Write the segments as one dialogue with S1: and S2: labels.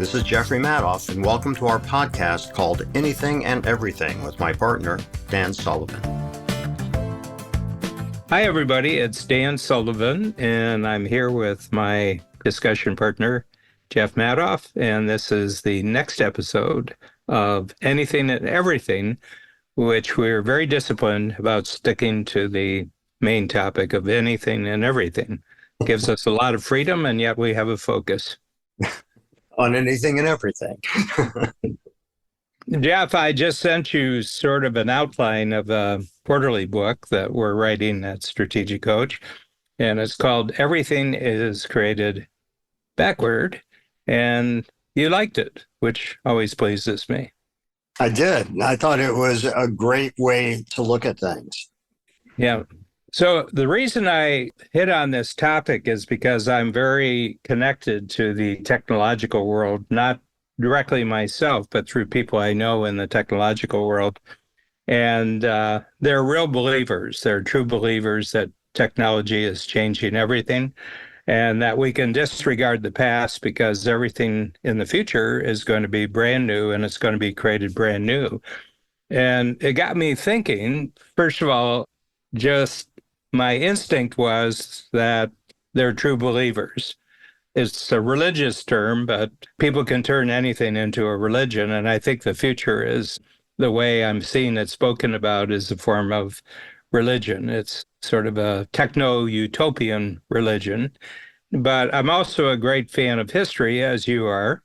S1: This is Jeffrey Madoff, and welcome to our podcast called Anything and Everything with my partner, Dan Sullivan.
S2: Hi, everybody. It's Dan Sullivan, and I'm here with my discussion partner, Jeff Madoff, and this is the next episode of Anything and Everything, which we're very disciplined about sticking to the main topic of anything and everything. Gives us a lot of freedom, and yet we have a focus.
S1: On anything and everything.
S2: Jeff, I just sent you sort of an outline of a quarterly book that we're writing at Strategic Coach, and it's called Everything is Created Backward, and you liked it, which always pleases me.
S1: I did. I thought it was a great way to look at things.
S2: Yeah. So the reason I hit on this topic is because I'm very connected to the technological world, not directly myself, but through people I know in the technological world. And they're real believers. They're true believers that technology is changing everything and that we can disregard the past because everything in the future is going to be brand new and it's going to be created brand new. And it got me thinking, first of all, just my instinct was that they're true believers. It's a religious term, but people can turn anything into a religion. And I think the future is the way I'm seeing it spoken about is a form of religion. It's sort of a techno-utopian religion. But I'm also a great fan of history, as you are.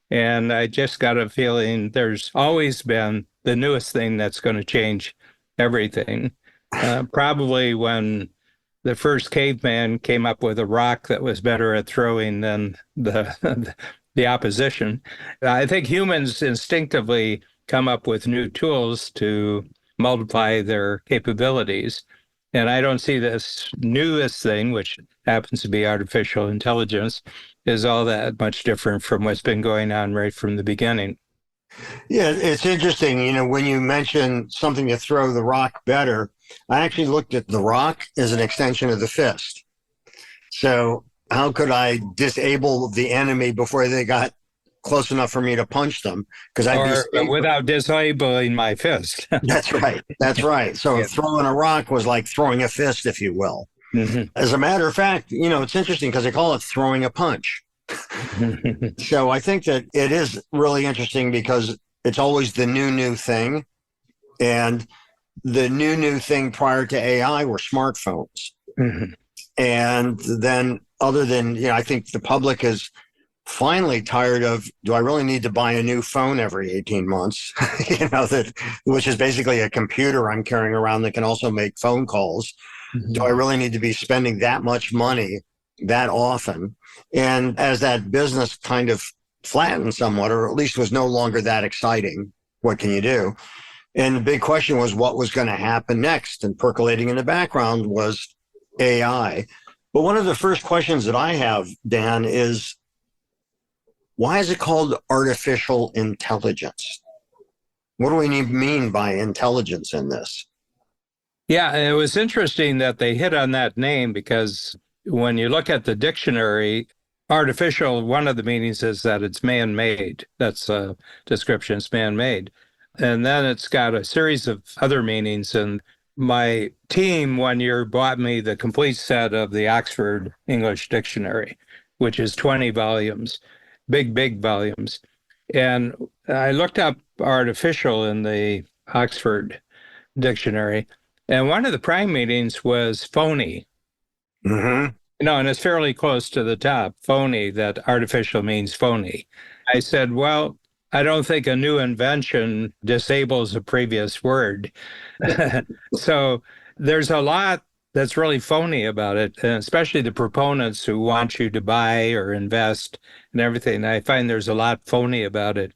S2: And I just got a feeling there's always been the newest thing that's going to change everything. Probably when the first caveman came up with a rock that was better at throwing than the opposition. I think humans instinctively come up with new tools to multiply their capabilities. And I don't see this newest thing, which happens to be artificial intelligence, is all that much different from what's been going on right from the beginning.
S1: Yeah, it's interesting. You know, when you mention something to throw the rock better, I actually looked at the rock as an extension of the fist. So how could I disable the enemy before they got close enough for me to punch them? Because
S2: without disabling my fist.
S1: That's right. That's right. So
S2: Yeah.
S1: Throwing a rock was like throwing a fist, if you will.
S2: Mm-hmm.
S1: As a matter of fact, you know, it's interesting because they call it throwing a punch. So I think that it is really interesting because it's always the new thing. And the new thing prior to AI were smartphones.
S2: Mm-hmm.
S1: And then other than, you know, I think the public is finally tired of, do I really need to buy a new phone every 18 months? You know, which is basically a computer I'm carrying around that can also make phone calls. Mm-hmm. Do I really need to be spending that much money that often? And as that business kind of flattened somewhat, or at least was no longer that exciting, what can you do? And the big question was what was going to happen next? And percolating in the background was AI. But one of the first questions that I have, Dan, is why is it called artificial intelligence? What do we mean by intelligence in this?
S2: Yeah, it was interesting that they hit on that name because when you look at the dictionary, artificial, one of the meanings is that it's man-made. That's a description, it's man-made. And then it's got a series of other meanings. And my team 1 year bought me the complete set of the Oxford English Dictionary, which is 20 volumes, big volumes. And I looked up artificial in the Oxford Dictionary, and one of the prime meanings was phony.
S1: Mm-hmm.
S2: No, and it's fairly close to the top, phony, that artificial means phony. I said, well, I don't think a new invention disables a previous word. So there's a lot that's really phony about it, and especially the proponents who want you to buy or invest and everything. I find there's a lot phony about it.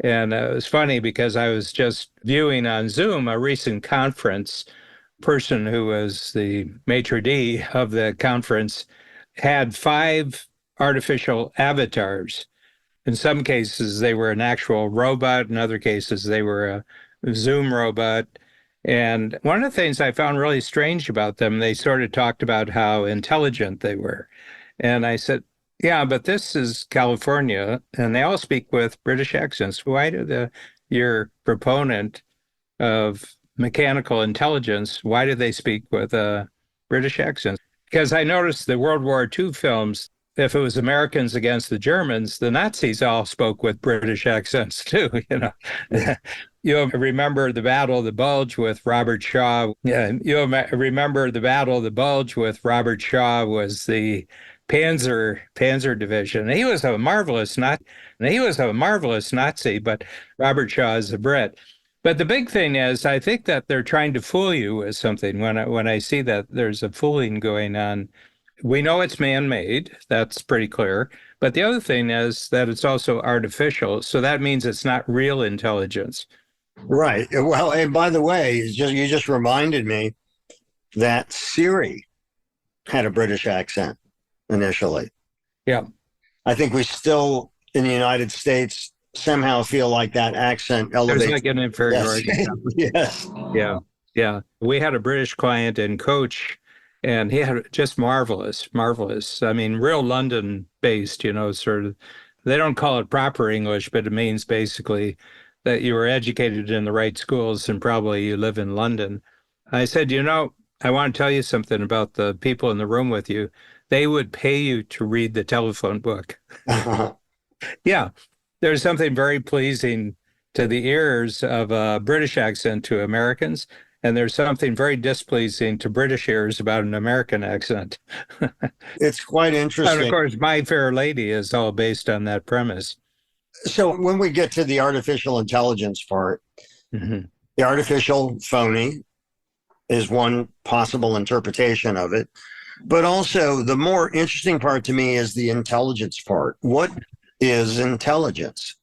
S2: And it was funny because I was just viewing on Zoom a recent conference. Person who was the maitre d' of the conference had 5 artificial avatars. In some cases, they were an actual robot. In other cases, they were a Zoom robot. And one of the things I found really strange about them, they sort of talked about how intelligent they were. And I said, Yeah, but this is California, and they all speak with British accents. Why do your proponent of mechanical intelligence, why do they speak with a British accent? Because I noticed the World War II films, if it was Americans against the Germans, the Nazis all spoke with British accents too, you know. You'll remember the Battle of the Bulge with Robert Shaw. Yeah, remember the Battle of the Bulge with Robert Shaw was the Panzer Division. He was a marvelous Nazi, but Robert Shaw is a Brit. But the big thing is, I think that they're trying to fool you with something. When I see that there's a fooling going on, we know it's man-made. That's pretty clear. But the other thing is that it's also artificial. So that means it's not real intelligence.
S1: Right. Well, and by the way, you just reminded me that Siri had a British accent initially.
S2: Yeah.
S1: I think we still in the United States somehow feel like that accent elevates.
S2: There's like an inferiority.
S1: Yes. Yes.
S2: Yeah. Yeah. We had a British client and coach, and he had just marvelous, marvelous. I mean, real London based, sort of. They don't call it proper English, but it means basically that you were educated in the right schools and probably you live in London. I said, I want to tell you something about the people in the room with you. They would pay you to read the telephone book. Yeah. There's something very pleasing to the ears of a British accent to Americans, and there's something very displeasing to British ears about an American accent.
S1: It's quite interesting.
S2: And of course, My Fair Lady is all based on that premise.
S1: So when we get to the artificial intelligence part, the artificial phony is one possible interpretation of it. But also the more interesting part to me is the intelligence part. What is intelligence?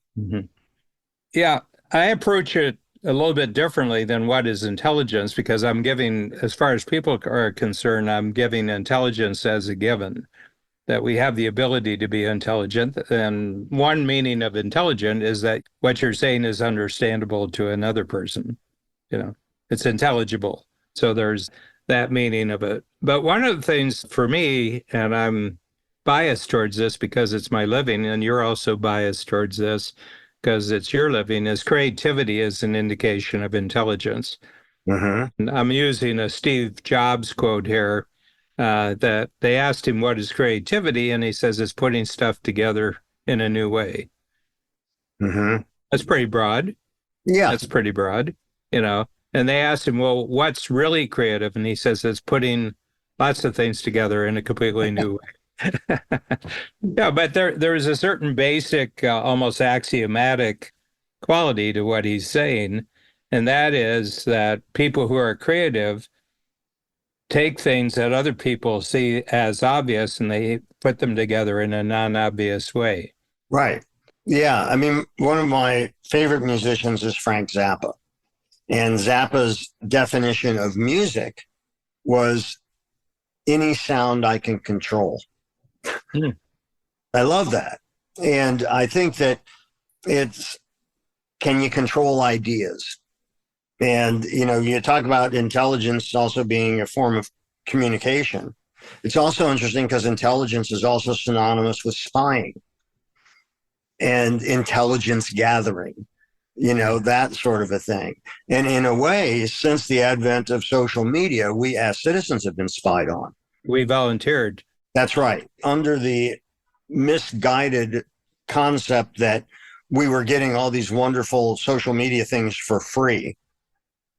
S2: Yeah, I approach it a little bit differently than what is intelligence, because I'm giving, as far as people are concerned, I'm giving intelligence as a given, that we have the ability to be intelligent. And one meaning of intelligent is that what you're saying is understandable to another person. It's intelligible. So there's that meaning of it. But one of the things for me, and I'm biased towards this because it's my living, and you're also biased towards this because it's your living, is creativity is an indication of intelligence. And I'm using a Steve Jobs quote here, that they asked him what is creativity, and he says it's putting stuff together in a new way. That's pretty broad.
S1: Yeah.
S2: That's pretty broad, And they asked him, well, what's really creative? And he says it's putting lots of things together in a completely new way. Yeah, but there is a certain basic, almost axiomatic quality to what he's saying, and that is that people who are creative take things that other people see as obvious and they put them together in a non-obvious way.
S1: Right. Yeah. I mean, one of my favorite musicians is Frank Zappa. And Zappa's definition of music was any sound I can control. I love that. And I think that it's, can you control ideas? And, you talk about intelligence also being a form of communication. It's also interesting because intelligence is also synonymous with spying and intelligence gathering, that sort of a thing. And in a way, since the advent of social media, we as citizens have been spied on.
S2: We volunteered.
S1: That's right. Under the misguided concept that we were getting all these wonderful social media things for free,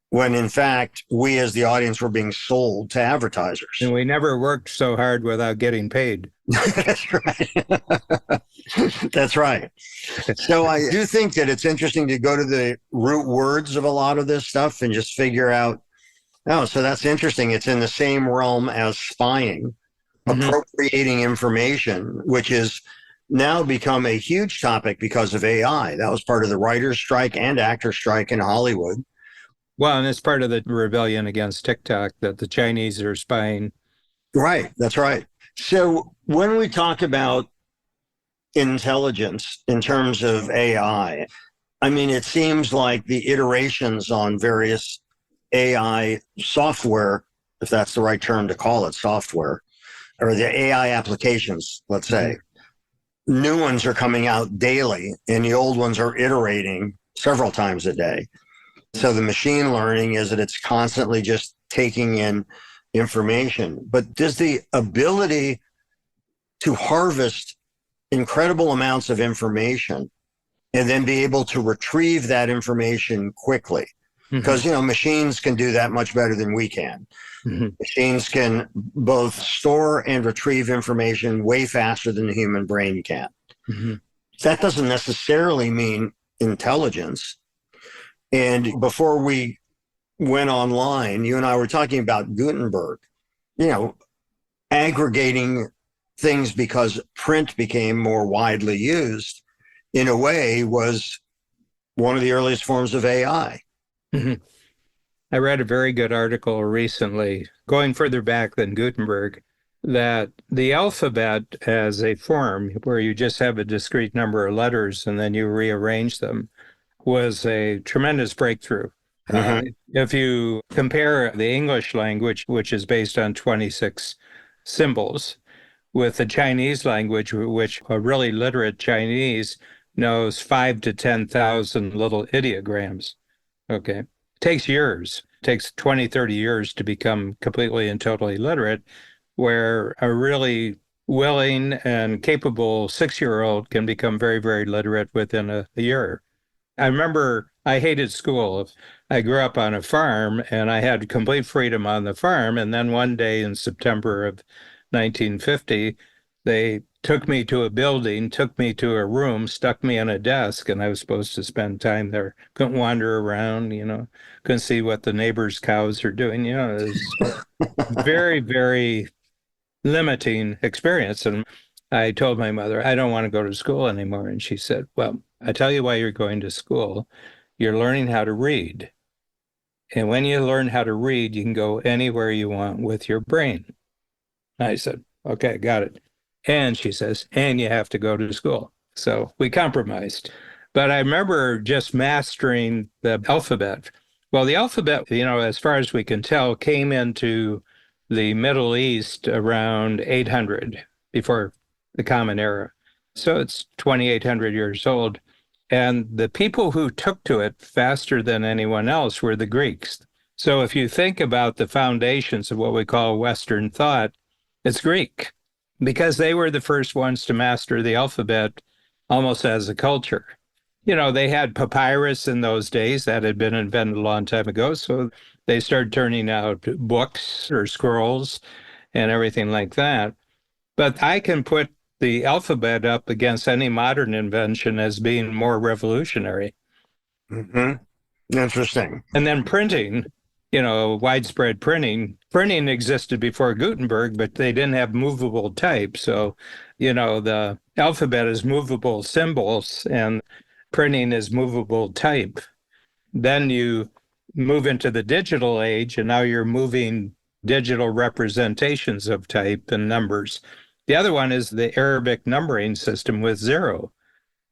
S1: when in fact, we as the audience were being sold to advertisers.
S2: And we never worked so hard without getting paid.
S1: That's right. That's right. So I do think that it's interesting to go to the root words of a lot of this stuff and just figure out, oh, so that's interesting. It's in the same realm as spying, appropriating information, which is now become a huge topic because of AI. That was part of the writer's strike and actor's strike in Hollywood.
S2: Well, and it's part of the rebellion against TikTok that the Chinese are spying.
S1: Right. That's right. So when we talk about intelligence in terms of AI, I mean, it seems like the iterations on various AI software, if that's the right term to call it, software, or the AI applications, let's say, new ones are coming out daily and the old ones are iterating several times a day. So the machine learning is that it's constantly just taking in information. But does the ability to harvest incredible amounts of information and then be able to retrieve that information quickly? Because, machines can do that much better than we can. Machines can both store and retrieve information way faster than the human brain can. That doesn't necessarily mean intelligence. And before we went online, you and I were talking about Gutenberg, aggregating things because print became more widely used, in a way, was one of the earliest forms of AI.
S2: I read a very good article recently, going further back than Gutenberg, that the alphabet as a form where you just have a discrete number of letters and then you rearrange them was a tremendous breakthrough. If you compare the English language, which is based on 26 symbols, with the Chinese language, which a really literate Chinese knows 5 to 10,000 little ideograms. Okay. It takes years. It takes 20, 30 years to become completely and totally literate, where a really willing and capable 6-year-old can become very, very literate within a year. I remember I hated school. I grew up on a farm and I had complete freedom on the farm. And then one day in September of 1950, they took me to a building, took me to a room, stuck me on a desk, and I was supposed to spend time there. Couldn't wander around, couldn't see what the neighbors' cows are doing. It was very, very limiting experience. And I told my mother, I don't want to go to school anymore. And she said, well, I tell you why you're going to school. You're learning how to read. And when you learn how to read, you can go anywhere you want with your brain. I said, okay, got it. And she says, and you have to go to school. So we compromised. But I remember just mastering the alphabet. Well, the alphabet, as far as we can tell, came into the Middle East around 800, before the Common Era. So it's 2,800 years old. And the people who took to it faster than anyone else were the Greeks. So if you think about the foundations of what we call Western thought, it's Greek, because they were the first ones to master the alphabet almost as a culture. They had papyrus in those days that had been invented a long time ago. So they started turning out books or scrolls and everything like that. But I can put the alphabet up against any modern invention as being more revolutionary.
S1: Interesting.
S2: And then printing, widespread printing. Printing existed before Gutenberg, but they didn't have movable type. So, the alphabet is movable symbols and printing is movable type. Then you move into the digital age, and now you're moving digital representations of type and numbers. The other one is the Arabic numbering system with 0.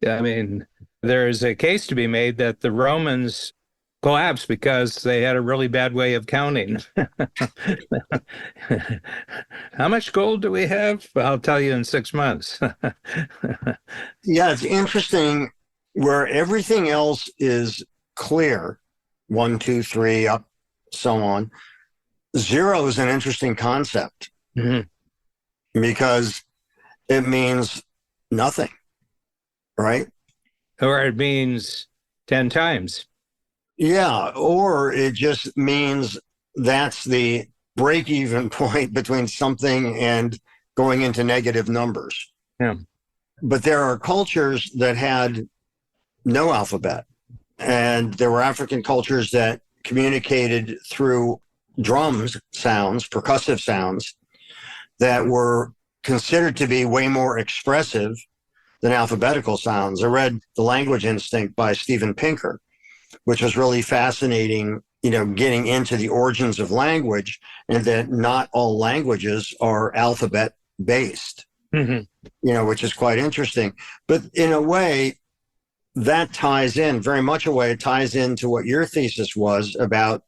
S2: I mean, there's a case to be made that the Romans collapsed because they had a really bad way of counting. How much gold do we have? Well, I'll tell you in 6 months.
S1: Yeah, it's interesting where everything else is clear, 1, 2, 3, up, so on. 0 is an interesting concept because it means nothing, right?
S2: Or it means 10 times.
S1: Yeah, or it just means that's the break-even point between something and going into negative numbers.
S2: Yeah.
S1: But there are cultures that had no alphabet, and there were African cultures that communicated through drums sounds, percussive sounds, that were considered to be way more expressive than alphabetical sounds. I read The Language Instinct by Steven Pinker, which was really fascinating, getting into the origins of language and that not all languages are alphabet based, which is quite interesting. But in a way, that ties in, very much a way, it ties into what your thesis was about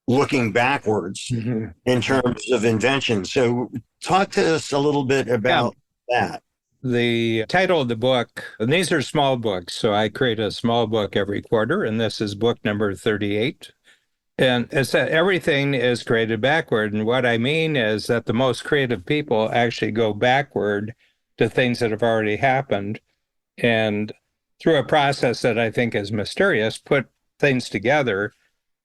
S1: looking backwards in terms of invention. So talk to us a little bit about that.
S2: the title of the book, and these are small books, so I create a small book every quarter, and this is book number 38. And it's that everything is created backward. And what I mean is that the most creative people actually go backward to things that have already happened. And through a process that I think is mysterious, put things together.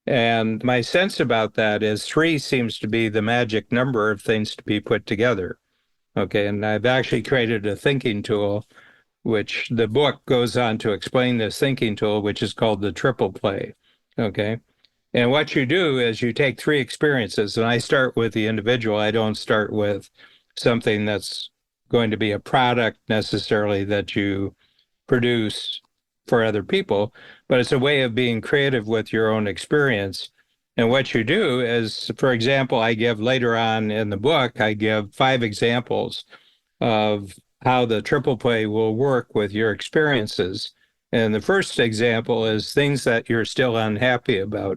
S2: And my sense about that is three seems to be the magic number of things to be put together. Okay. And I've actually created a thinking tool, which the book goes on to explain this thinking tool, which is called the triple play. Okay. And what you do is you take three experiences, and I start with the individual. I don't start with something that's going to be a product necessarily that you produce for other people, but it's a way of being creative with your own experience. And what you do is, for example, I give later on in the book, I give 5 examples of how the triple play will work with your experiences. And the first example is things that you're still unhappy about.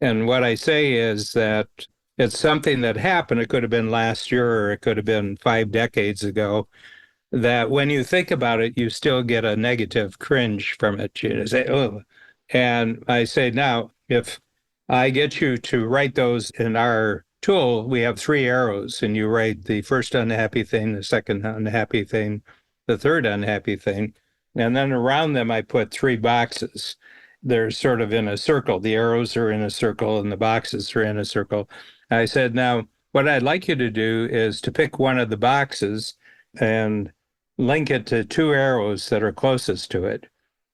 S2: And what I say is that it's something that happened. It could have been last year or it could have been 5 decades ago, that when you think about it, you still get a negative cringe from it. You say, oh. And I say, now, if I get you to write those in our tool, we have 3 arrows, and you write the first unhappy thing, the second unhappy thing, the third unhappy thing. And then around them, I put 3 boxes. They're sort of in a circle. The arrows are in a circle and the boxes are in a circle. I said, now, what I'd like you to do is to pick one of the boxes and link it to 2 arrows that are closest to it.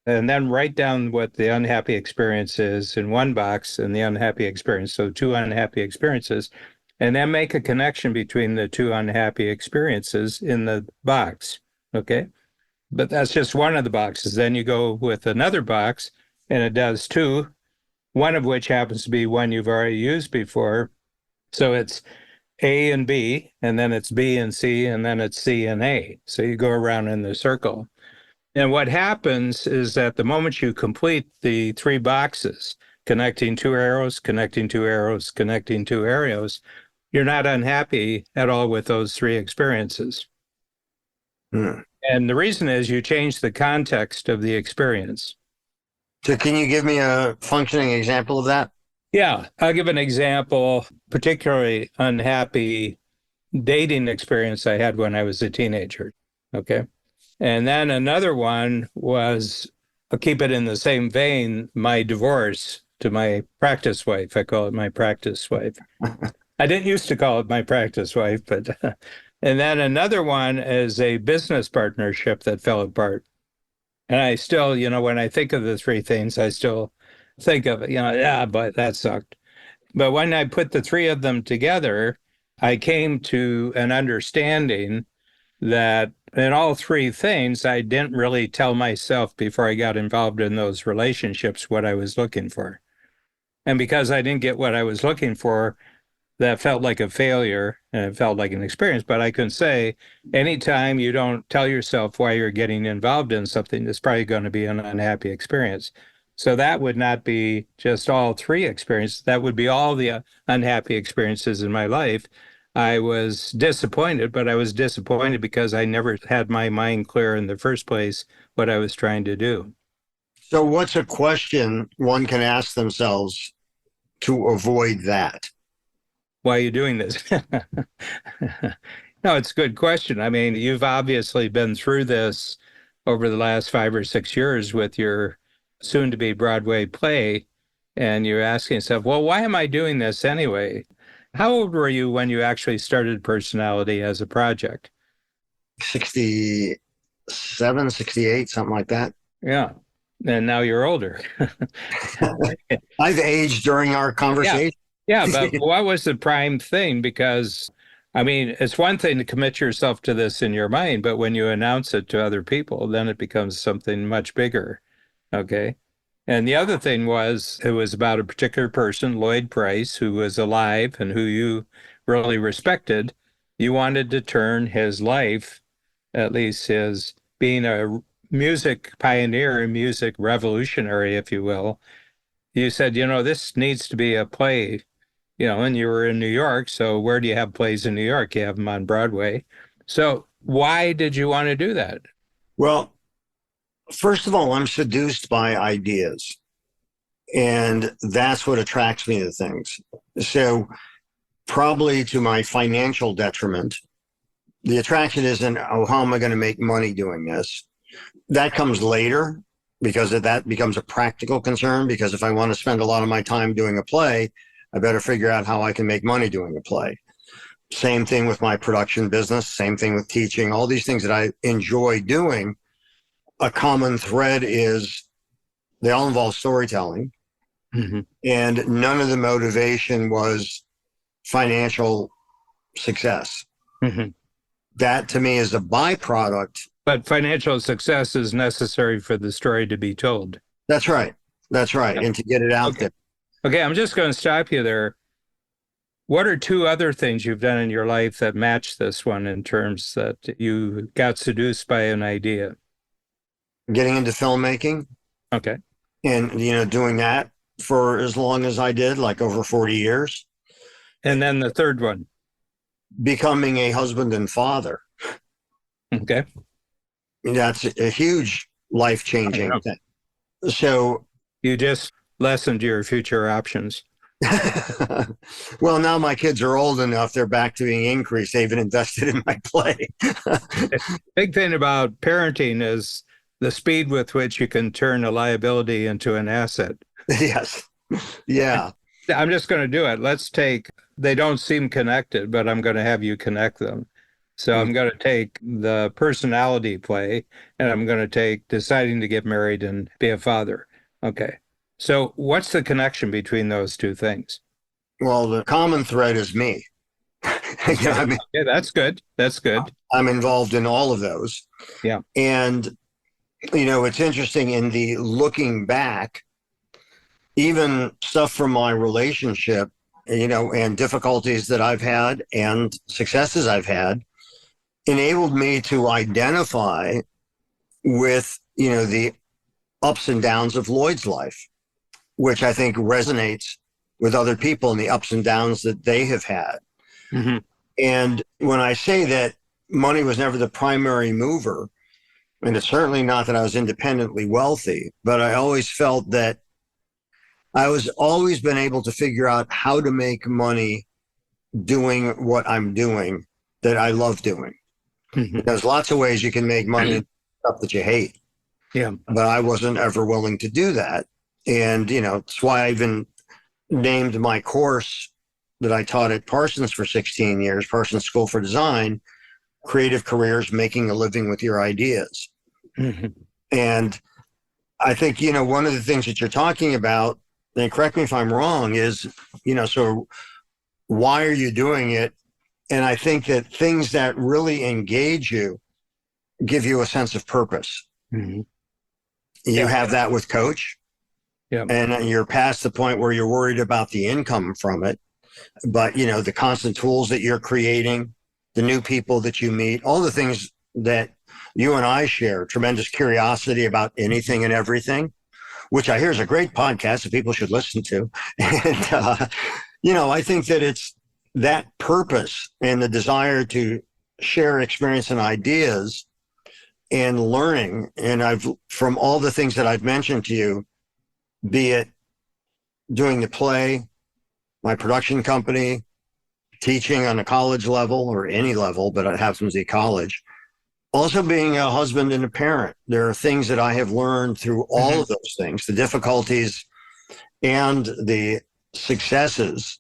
S2: And then write down what the unhappy experience is in one box and the unhappy experience. So 2 unhappy experiences. And then make a connection between the 2 unhappy experiences in the box. Okay. But that's just one of the boxes. Then you go with another box, and it does 2, one of which happens to be one you've already used before. So it's A and B, and then it's B and C, and then it's C and A. So you go around in the circle. And what happens is that the moment you complete the 3 boxes, connecting 2 arrows, connecting 2 arrows, connecting 2 arrows, you're not unhappy at all with those 3 experiences. And the reason is you change the context of the experience.
S1: So can you give me a functioning example of that?
S2: Yeah, I'll give an example, particularly unhappy dating experience I had when I was a teenager. Okay. And then another one was, I'll keep it in the same vein, my divorce to my practice wife. I call it my practice wife. I didn't used to call it my practice wife, but, and then another one is a business partnership that fell apart. And I still, when I think of the 3 things, I still think of it, yeah, but that sucked. But when I put the 3 of them together, I came to an understanding that in all 3 things, I didn't really tell myself before I got involved in those relationships what I was looking for. And because I didn't get what I was looking for, that felt like a failure and it felt like an experience. But I can say anytime you don't tell yourself why you're getting involved in something, it's probably going to be an unhappy experience. So that would not be just all 3 experiences. That would be all the unhappy experiences in my life. I was disappointed, but I was disappointed because I never had my mind clear in the first place what I was trying to do.
S1: So what's a question one can ask themselves to avoid that?
S2: Why are you doing this? No, it's a good question. I mean, you've obviously been through this over the last 5 or 6 years with your soon-to-be Broadway play, and you're asking yourself, well, why am I doing this anyway? How old were you when you actually started Personality as a project?
S1: 67, 68, something like that.
S2: Yeah. And now you're older.
S1: I've aged during our conversation.
S2: Yeah, but what was the prime thing? Because, I mean, it's one thing to commit yourself to this in your mind, but when you announce it to other people, then it becomes something much bigger. Okay. And the other thing was, it was about a particular person, Lloyd Price, who was alive and who you really respected. You wanted to turn his life, at least his being a music pioneer, music revolutionary, if you will. You said, this needs to be a play, and you were in New York. So where do you have plays in New York? You have them on Broadway. So why did you want to do that?
S1: Well, first of all, I'm seduced by ideas, and that's what attracts me to things. So, probably to my financial detriment, the attraction isn't, oh, how am I going to make money doing this? That comes later because that becomes a practical concern. Because if I want to spend a lot of my time doing a play, I better figure out how I can make money doing a play. Same thing with my production business, same thing with teaching, all these things that I enjoy doing. A common thread is they all involve storytelling.
S2: Mm-hmm.
S1: And none of the motivation was financial success.
S2: Mm-hmm.
S1: That to me is a byproduct.
S2: But financial success is necessary for the story to be told.
S1: That's right. That's right.
S2: Yep.
S1: And to get it out
S2: Okay.
S1: there.
S2: Okay, I'm just going to stop you there. What are two other things you've done in your life that match this one in terms that you got seduced by an idea?
S1: Getting into filmmaking.
S2: Okay.
S1: And, doing that for as long as I did, like over 40 years.
S2: And then the third one.
S1: Becoming a husband and father.
S2: Okay.
S1: That's a huge life-changing thing. So
S2: you just lessened your future options.
S1: Well, now my kids are old enough, they're back to being increased. They've been invested in my play.
S2: Big thing about parenting is the speed with which you can turn a liability into an asset.
S1: Yes. Yeah.
S2: I'm just going to do it. They don't seem connected, but I'm going to have you connect them. So I'm going to take the personality play, and I'm going to take deciding to get married and be a father. Okay. So what's the connection between those two things?
S1: Well, the common thread is me.
S2: Yeah, that's good. That's good.
S1: I'm involved in all of those.
S2: Yeah.
S1: And, it's interesting in the looking back, even stuff from my relationship, and difficulties that I've had and successes I've had enabled me to identify with, the ups and downs of Lloyd's life, which I think resonates with other people and the ups and downs that they have had.
S2: Mm-hmm.
S1: And when I say that money was never the primary mover, and it's certainly not that I was independently wealthy, but I always felt that I was always been able to figure out how to make money doing what I'm doing that I love doing. Mm-hmm. There's lots of ways you can make money stuff that you hate.
S2: Yeah.
S1: But I wasn't ever willing to do that. And, that's why I even named my course that I taught at Parsons for 16 years, Parsons School for Design, Creative Careers, Making a Living with Your Ideas. Mm-hmm. And I think, one of the things that you're talking about, and correct me if I'm wrong, is, so why are you doing it? And I think that things that really engage you give you a sense of purpose. Mm-hmm. You have that with Coach. Yeah. And you're past the point where you're worried about the income from it. But, the constant tools that you're creating, the new people that you meet, all the things that you and I share, tremendous curiosity about anything and everything, which I hear is a great podcast that people should listen to. And, I think that it's that purpose and the desire to share experience and ideas and learning. And from all the things that I've mentioned to you, be it doing the play, my production company, teaching on a college level or any level, but it happens to be college. Also being a husband and a parent. There are things that I have learned through all of those things, the difficulties and the successes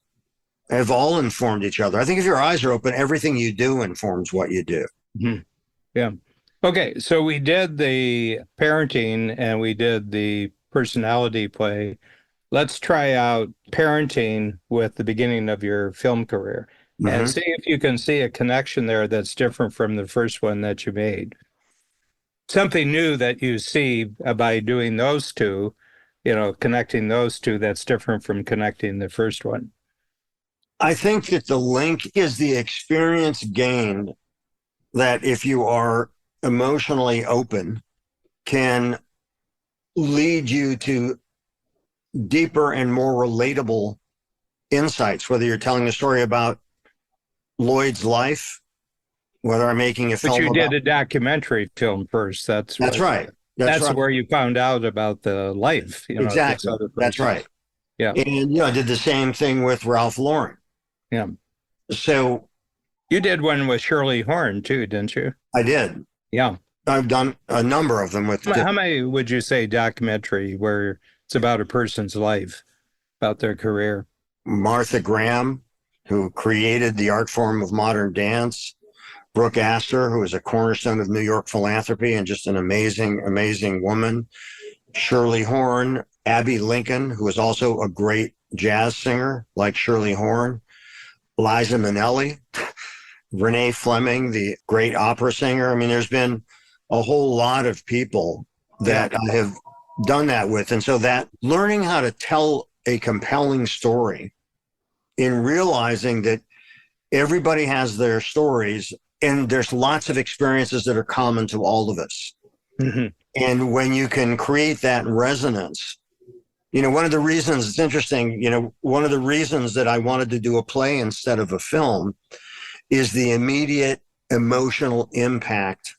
S1: have all informed each other. I think if your eyes are open, everything you do informs what you do.
S2: Mm-hmm. Yeah. Okay. So we did the parenting and we did the personality play. Let's try out parenting with the beginning of your film career and see if you can see a connection there that's different from the first one that you made. Something new that you see by doing those two, connecting those two that's different from connecting the first one.
S1: I think that the link is the experience gained that if you are emotionally open can lead you to deeper and more relatable insights, whether you're telling a story about Lloyd's life whether I'm making a
S2: But
S1: film
S2: you did
S1: about.
S2: a documentary film first.
S1: That's right. That's
S2: That's
S1: right.
S2: where you found out about the life, of this
S1: Exactly.
S2: other
S1: That's
S2: person.
S1: right.
S2: Yeah.
S1: And, I did the same thing with Ralph Lauren.
S2: Yeah.
S1: So
S2: You did one with Shirley Horn too, didn't you?
S1: I did.
S2: Yeah.
S1: I've done a number of them with
S2: How many would you say documentary where it's about a person's life, about their career?
S1: Martha Graham, who created the art form of modern dance, Brooke Astor, who is a cornerstone of New York philanthropy and just an amazing, amazing woman, Shirley Horn, Abby Lincoln, who is also a great jazz singer like Shirley Horn, Liza Minnelli, Renee Fleming, the great opera singer. I mean, there's been a whole lot of people that I have done that with. And so that learning how to tell a compelling story in realizing that everybody has their stories and there's lots of experiences that are common to all of us.
S2: Mm-hmm.
S1: And when you can create that resonance, one of the reasons it's interesting, one of the reasons that I wanted to do a play instead of a film is the immediate emotional impact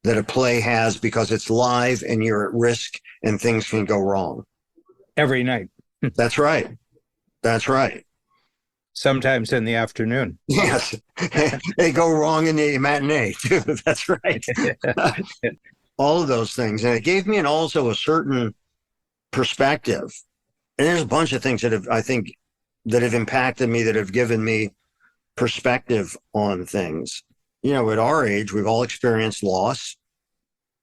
S1: that a play has because it's live and you're at risk and things can go wrong.
S2: Every night.
S1: That's right. That's right.
S2: Sometimes in the afternoon.
S1: Yes. They go wrong in the matinee too. That's right. All of those things. And it gave me also a certain perspective. And there's a bunch of things that I think, that have impacted me, that have given me perspective on things. At our age, we've all experienced loss.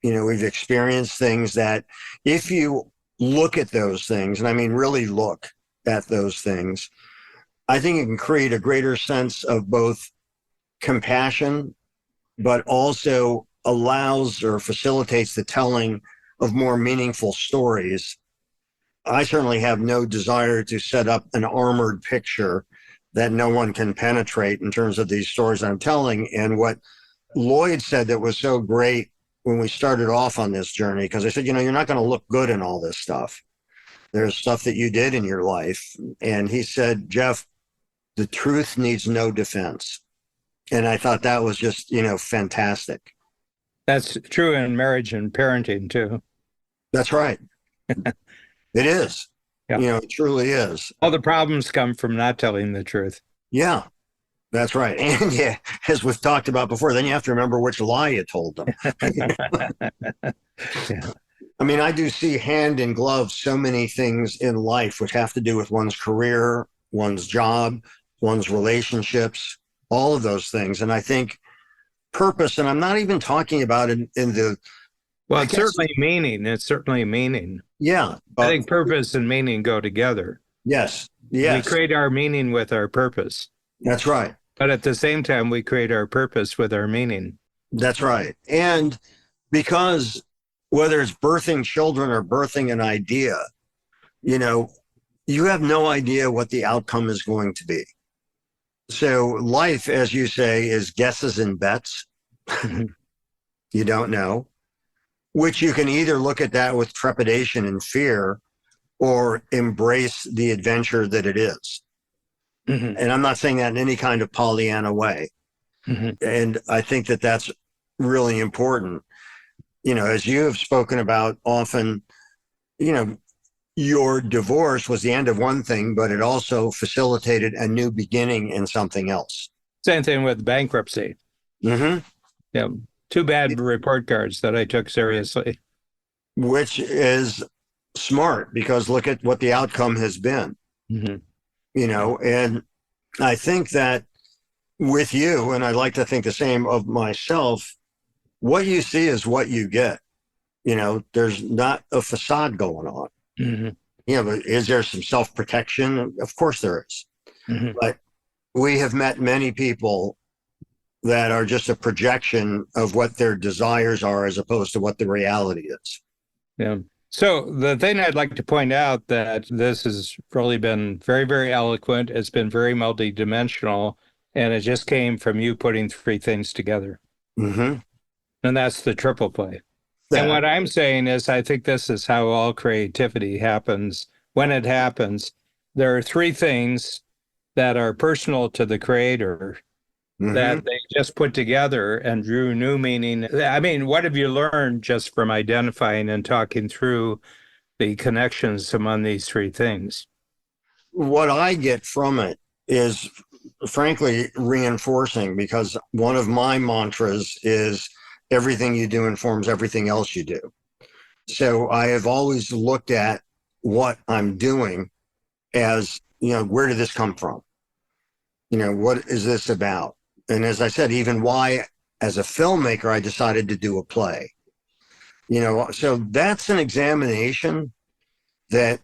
S1: We've experienced things that if you look at those things, and I mean really look at those things, I think it can create a greater sense of both compassion, but also allows or facilitates the telling of more meaningful stories. I certainly have no desire to set up an armored picture that no one can penetrate in terms of these stories I'm telling. And what Lloyd said that was so great when we started off on this journey, because I said, you're not going to look good in all this stuff. There's stuff that you did in your life. And he said, Jeff, the truth needs no defense. And I thought that was just, fantastic.
S2: That's true in marriage and parenting too.
S1: That's right. It is.
S2: Yeah.
S1: It truly is.
S2: All the problems come from not telling the truth.
S1: Yeah, that's right. And yeah, as we've talked about before, then you have to remember which lie you told them.
S2: Yeah.
S1: I mean, I do see hand in glove so many things in life which have to do with one's career, one's job, one's relationships, all of those things. And I think purpose, and I'm not even talking about it in the.
S2: Well, it's certainly meaning. It's certainly meaning.
S1: Yeah.
S2: I think purpose and meaning go together.
S1: Yes. Yes.
S2: We create our meaning with our purpose.
S1: That's right.
S2: But at the same time, we create our purpose with our meaning.
S1: That's right. And because whether it's birthing children or birthing an idea, you have no idea what the outcome is going to be. So life, as you say, is guesses and bets. You don't know, which you can either look at that with trepidation and fear or embrace the adventure that it is. Mm-hmm. And I'm not saying that in any kind of Pollyanna way. Mm-hmm. And I think that that's really important. As you have spoken about often, your divorce was the end of one thing, but it also facilitated a new beginning in something else.
S2: Same thing with bankruptcy.
S1: Mm-hmm.
S2: Yeah. 2 bad report cards that I took seriously.
S1: Which is smart because look at what the outcome has been. Mm-hmm. And I think that with you, and I like to think the same of myself, what you see is what you get. There's not a facade going on. Mm-hmm. But is there some self-protection? Of course there is. Mm-hmm. But we have met many people that are just a projection of what their desires are as opposed to what the reality is.
S2: Yeah. So the thing I'd like to point out that this has really been very, very eloquent. It's been very multidimensional, and it just came from you putting 3 things together. Mm-hmm. And that's the triple play. And what I'm saying is, I think this is how all creativity happens. When it happens, there are 3 things that are personal to the creator that they just put together and drew new meaning. I mean, what have you learned just from identifying and talking through the connections among these three things?
S1: What I get from it is, frankly, reinforcing, because one of my mantras is everything you do informs everything else you do. So I have always looked at what I'm doing as, where did this come from? What is this about? And as I said, even why, as a filmmaker, I decided to do a play. So that's an examination that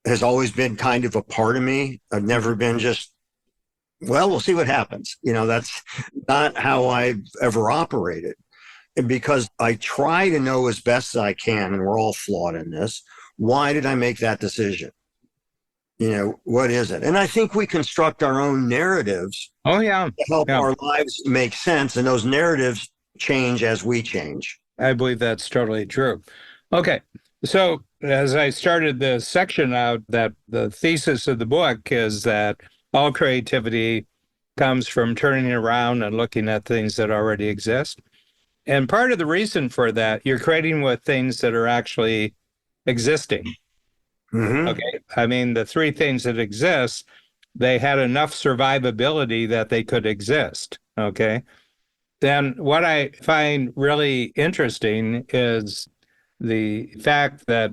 S1: has always been kind of a part of me. I've never been just, well, we'll see what happens. That's not how I've ever operated. And because I try to know as best as I can, and we're all flawed in this, why did I make that decision? What is it? And I think we construct our own narratives.
S2: Oh, yeah.
S1: To help our lives make sense. And those narratives change as we change.
S2: I believe that's totally true. Okay. So as I started the section out, that the thesis of the book is that all creativity comes from turning around and looking at things that already exist. And part of the reason for that, you're creating with things that are actually existing. Okay. I mean, the three things that exist, they had enough survivability that they could exist. Okay. Then what I find really interesting is the fact that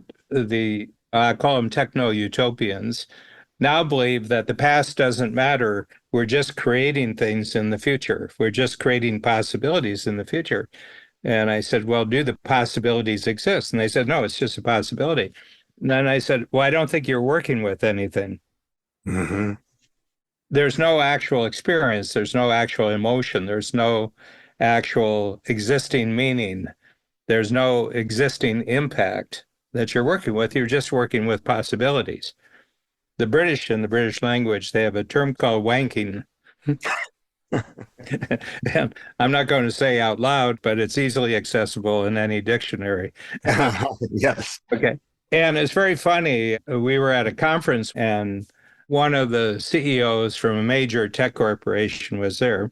S2: I call them techno-utopians, now believe that the past doesn't matter. We're just creating things in the future. We're just creating possibilities in the future. And I said, well, do the possibilities exist? And they said, no, it's just a possibility. And then I said, well, I don't think you're working with anything. There's no actual experience. There's no actual emotion. There's no actual existing meaning. There's no existing impact that you're working with. You're just working with possibilities. The British, in the British language, they have a term called wanking. And I'm not going to say out loud, but it's easily accessible in any dictionary.
S1: Yes.
S2: Okay. And it's very funny. We were at a conference and one of the CEOs from a major tech corporation was there.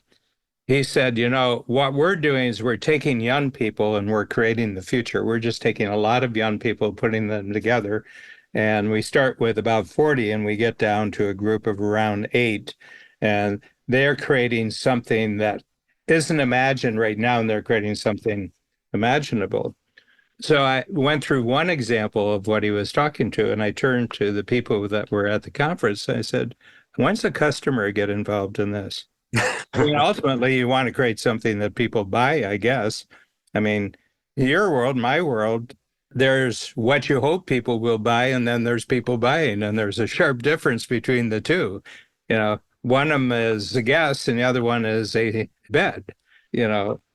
S2: He said, what we're doing is we're taking young people and we're creating the future. We're just taking a lot of young people, putting them together. And we start with about 40 and we get down to a group of around 8. And they're creating something that isn't imagined right now, and they're creating something imaginable. So I went through one example of what he was talking to, and I turned to the people that were at the conference. And I said, when's the customer get involved in this? I mean, ultimately, you want to create something that people buy, I guess. I mean, your world, my world, there's what you hope people will buy, and then there's people buying, and there's a sharp difference between the two. One of them is a guess, and the other one is a bet.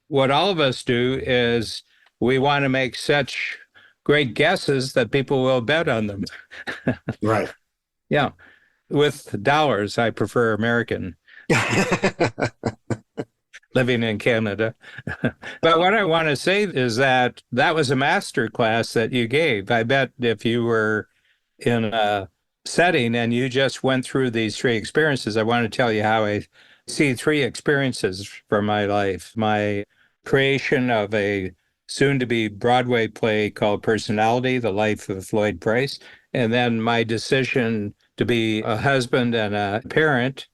S2: What all of us do is we want to make such great guesses that people will bet on them.
S1: Right.
S2: Yeah. With dollars, I prefer American. Living in Canada. But what I want to say is that was a master class that you gave. I bet if you were in a setting and you just went through these three experiences, I want to tell you how I see three experiences from my life. My creation of a soon-to-be Broadway play called Personality, The Life of Lloyd Price, and then my decision to be a husband and a parent,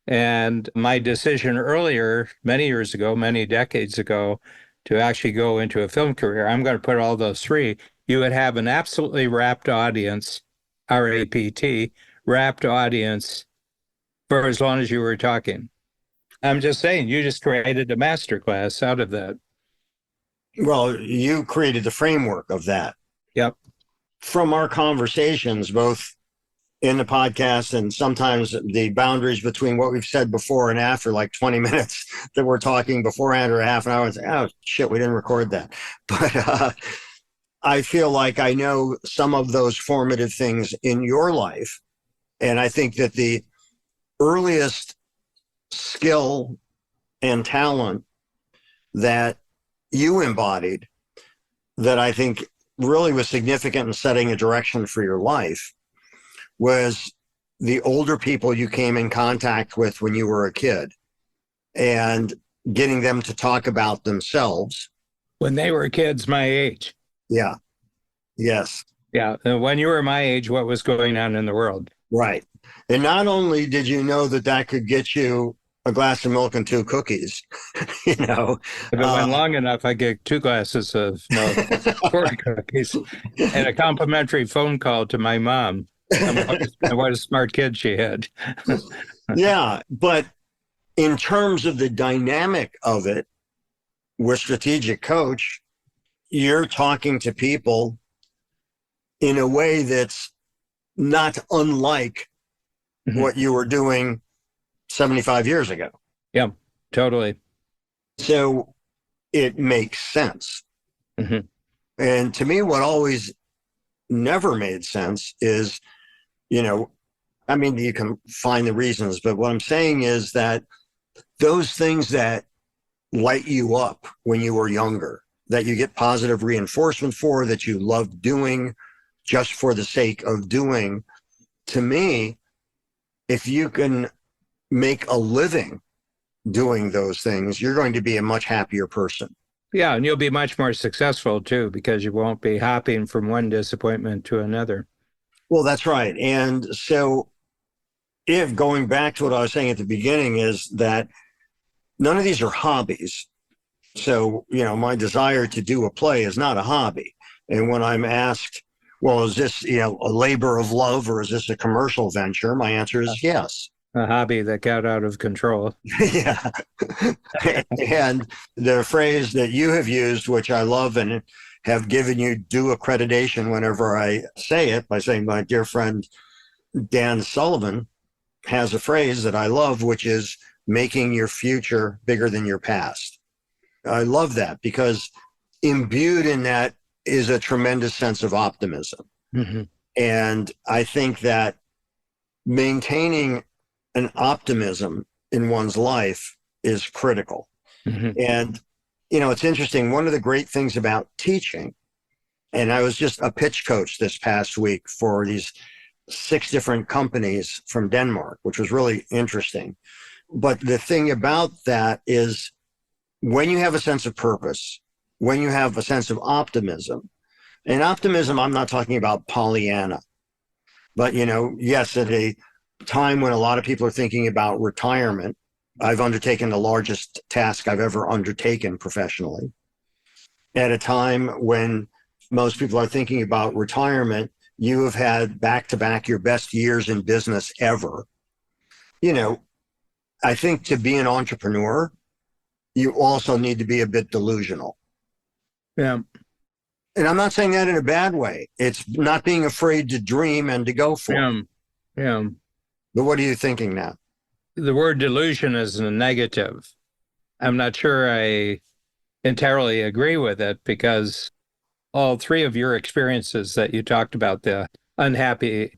S2: and my decision earlier, many years ago, many decades ago, to actually go into a film career. I'm going to put all those three. You would have an absolutely rapt audience, RAPT, rapt audience for as long as you were talking. I'm just saying, you just created a masterclass out of that.
S1: Well, you created the framework of that.
S2: Yep.
S1: From our conversations, both in the podcast and sometimes the boundaries between what we've said before and after, like 20 minutes that we're talking beforehand or a half an hour, and say, oh, shit, we didn't record that. But I feel like I know some of those formative things in your life. And I think that the earliest skill and talent that you embodied, that I think really was significant in setting a direction for your life, was the older people you came in contact with when you were a kid. and getting them to talk about themselves.
S2: When they were kids my age.
S1: Yeah. Yes.
S2: Yeah. And when you were my age, what was going on in the world?
S1: Right. And not only did you know that that could get you a glass of milk and two cookies, you know.
S2: If it went long enough, I get 2 glasses of milk, 4 cookies, and a complimentary phone call to my mom. And what a smart kid she had.
S1: Yeah. But in terms of the dynamic of it, with Strategic Coach, you're talking to people in a way that's not unlike what you were doing 75 years ago.
S2: Yeah, totally.
S1: So it makes sense. And to me, what always never made sense is, you know, I mean, you can find the reasons, but what I'm saying is that those things that light you up when you were younger, that you get positive reinforcement for, that you love doing just for the sake of doing, to me, if you can make a living doing those things, you're going to be a much happier person.
S2: Yeah, and you'll be much more successful too, because you won't be hopping from one disappointment to another.
S1: Well, that's right. And so if going back to what I was saying at the beginning is that none of these are hobbies. So, you know, my desire to do a play is not a hobby. And when I'm asked, well, is this, you know, a labor of love or is this a commercial venture? My answer is yes.
S2: A hobby that got out of control.
S1: Yeah. And the phrase that you have used, which I love and have given you due accreditation whenever I say it, by saying my dear friend Dan Sullivan has a phrase that I love, which is making your future bigger than your past. I love that because imbued in that is a tremendous sense of optimism. And I think that maintaining an optimism in one's life is critical. And, you know, it's interesting. One of the great things about teaching, and I was just a pitch coach this past week for these 6 different companies from Denmark, which was really interesting. But the thing about that is when you have a sense of purpose, when you have a sense of optimism, and optimism, I'm not talking about Pollyanna, but, you know, yes, at a time when a lot of people are thinking about retirement, I've undertaken the largest task I've ever undertaken professionally. At a time when most people are thinking about retirement, you have had back-to-back your best years in business ever. You know, I think to be an entrepreneur, you also need to be a bit delusional.
S2: Yeah.
S1: And I'm not saying that in a bad way. It's not being afraid to dream and to go for it.
S2: Yeah.
S1: But what are you thinking now?
S2: The word delusion is a negative. I'm not sure I entirely agree with it because all 3 of your experiences that you talked about, the unhappy,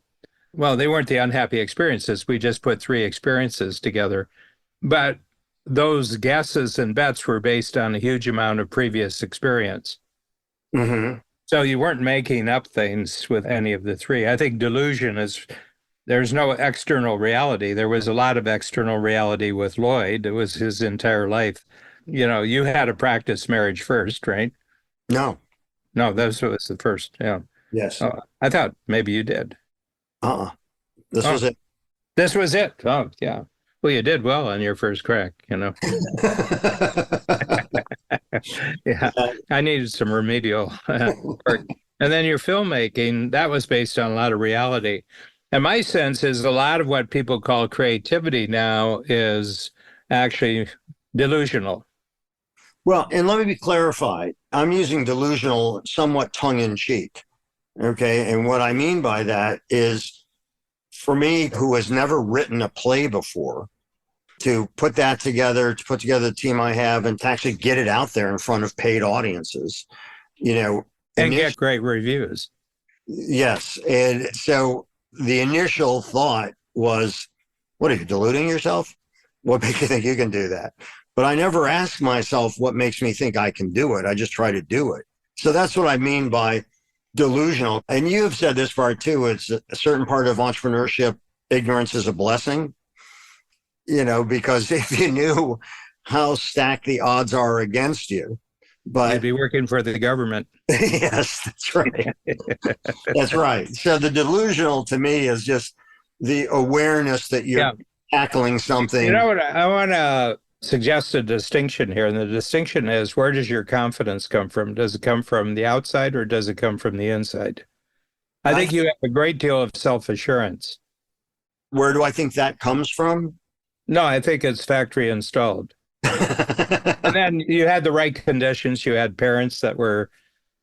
S2: well, they weren't the unhappy experiences. We just put 3 experiences together. But those guesses and bets were based on a huge amount of previous experience. So you weren't making up things with any of the 3. I think delusion is, there's no external reality. There was a lot of external reality with Lloyd. It was his entire life. You know, you had to practice marriage first, right?
S1: No.
S2: No, that was the first. Yeah.
S1: Yes.
S2: I thought maybe you did.
S1: This was it.
S2: This was it. Oh, yeah. Well, you did well on your first crack, you know. Yeah, I needed some remedial work. And then your filmmaking, that was based on a lot of reality. And my sense is a lot of what people call creativity now is actually delusional.
S1: Well, and let me be clarified. I'm using delusional somewhat tongue in cheek. Okay. And what I mean by that is for me, who has never written a play before, to put that together, to put together the team I have, and to actually get it out there in front of paid audiences, you know.
S2: And get great reviews.
S1: Yes. And so the initial thought was, what are you, deluding yourself? What makes you think you can do that? But I never ask myself what makes me think I can do it. I just try to do it. So that's what I mean by delusional. And you have said this part too. It's a certain part of entrepreneurship. Ignorance is a blessing, you know, because if you knew how stacked the odds are against you. But
S2: you'd be working for the government.
S1: yes, that's right. That's right. So the delusional to me is just the awareness that you're tackling something.
S2: You know what? I want to suggest a distinction here. And the distinction is, where does your confidence come from? Does it come from the outside or does it come from the inside? I think you have a great deal of self-assurance.
S1: Where do I think that comes from?
S2: No, I think it's factory installed. And then you had the right conditions. You had parents that were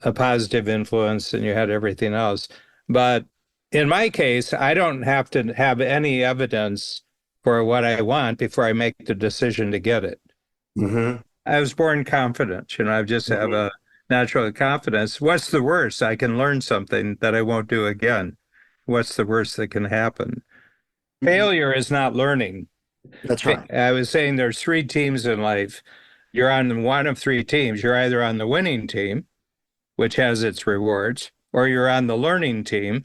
S2: a positive influence and you had everything else. But in my case, I don't have to have any evidence for what I want before I make the decision to get it.
S1: Mm-hmm.
S2: I was born confident. I just have a natural confidence. What's the worst? I can learn something that I won't do again. What's the worst that can happen? Failure is not learning.
S1: That's right.
S2: I was saying there's three teams in life. You're on one of three teams. You're either on the winning team, which has its rewards, or you're on the learning team,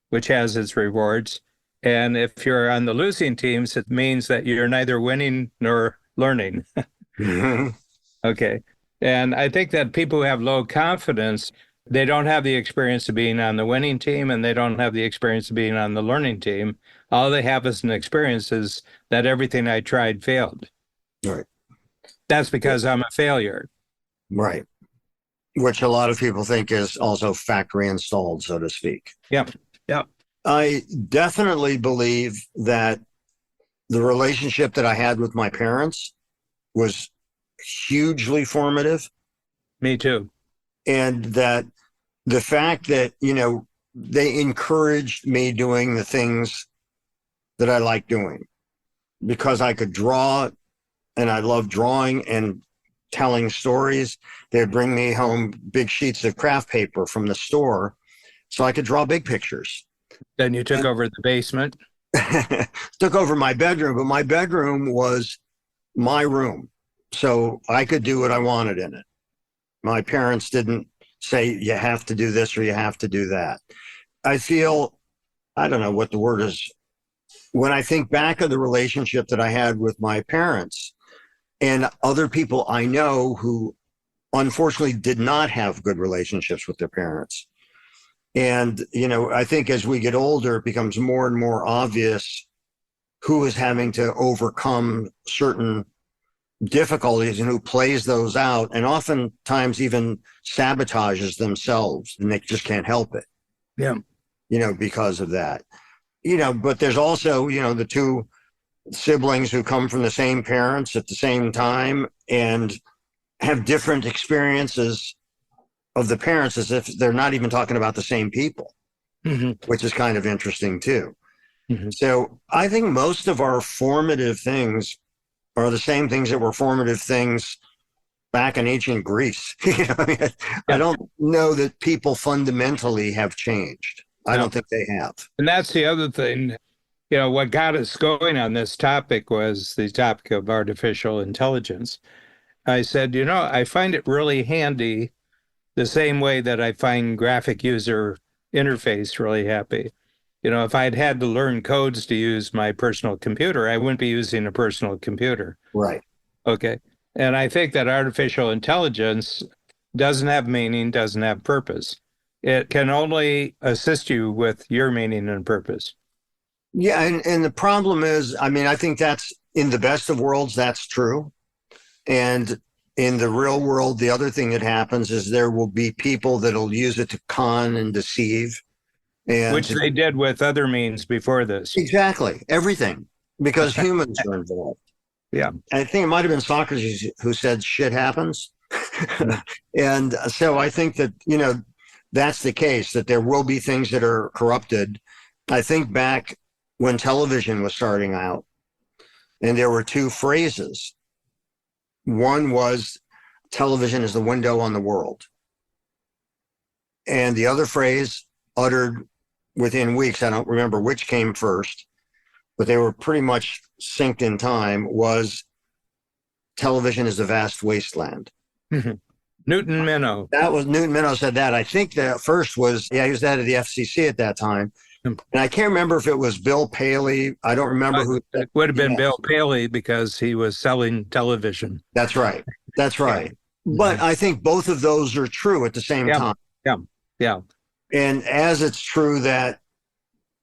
S2: which has its rewards. And if you're on the losing teams, it means that you're neither winning nor learning.
S1: Mm-hmm.
S2: Okay. And I think that people who have low confidence, they don't have the experience of being on the winning team and they don't have the experience of being on the learning team. All they have as an experience is that everything I tried failed.
S1: Right.
S2: That's because I'm a failure.
S1: Right. Which a lot of people think is also factory installed, so to speak.
S2: Yep. Yep.
S1: I definitely believe that the relationship that I had with my parents was hugely formative.
S2: Me too.
S1: And that the fact that, they encouraged me doing the things that I like doing because I could draw and I love drawing and telling stories. They'd bring me home big sheets of craft paper from the store so I could draw big pictures.
S2: Then you took over the basement.
S1: Took over my bedroom, but my bedroom was my room. So I could do what I wanted in it. My parents didn't say you have to do this or you have to do that. I feel, I don't know what the word is. When I think back of the relationship that I had with my parents and other people I know who unfortunately did not have good relationships with their parents. And, I think as we get older, it becomes more and more obvious who is having to overcome certain difficulties and who plays those out and oftentimes even sabotages themselves and they just can't help it.
S2: Yeah.
S1: Because of that. But there's also, the two siblings who come from the same parents at the same time and have different experiences of the parents as if they're not even talking about the same people, which is kind of interesting too. So I think most of our formative things are the same things that were formative things back in ancient Greece. I don't know that people fundamentally have changed. I don't think they have.
S2: And that's the other thing. What got us going on this topic was the topic of artificial intelligence. I said, I find it really handy the same way that I find graphic user interface really happy. If I'd had to learn codes to use my personal computer, I wouldn't be using a personal computer.
S1: Right.
S2: Okay. And I think that artificial intelligence doesn't have meaning, doesn't have purpose. It can only assist you with your meaning and purpose.
S1: Yeah. And the problem is, I think that's in the best of worlds, that's true. And in the real world, the other thing that happens is there will be people that'll use it to con and deceive.
S2: Which they did with other means before this.
S1: Exactly. Everything. Because humans are involved.
S2: Yeah.
S1: I think it might have been Socrates who said shit happens. And so I think that, that's the case, that there will be things that are corrupted. I think back when television was starting out, and there were two phrases. One was television is the window on the world. And the other phrase, uttered within weeks, I don't remember which came first, but they were pretty much synced in time, was television is a vast wasteland.
S2: Newton Minow.
S1: That was Newton Minow said that. I think the first was, he was that of the FCC at that time.
S2: Hmm.
S1: And I can't remember if it was Bill Paley. I don't remember who.
S2: It would have been
S1: Yes,
S2: Bill Paley because he was selling television.
S1: that's right. That's
S2: Yeah.
S1: right. But
S2: Mhm.
S1: I think both of those are true at the same
S2: Yeah.
S1: time.
S2: Yeah. Yeah.
S1: And as it's true that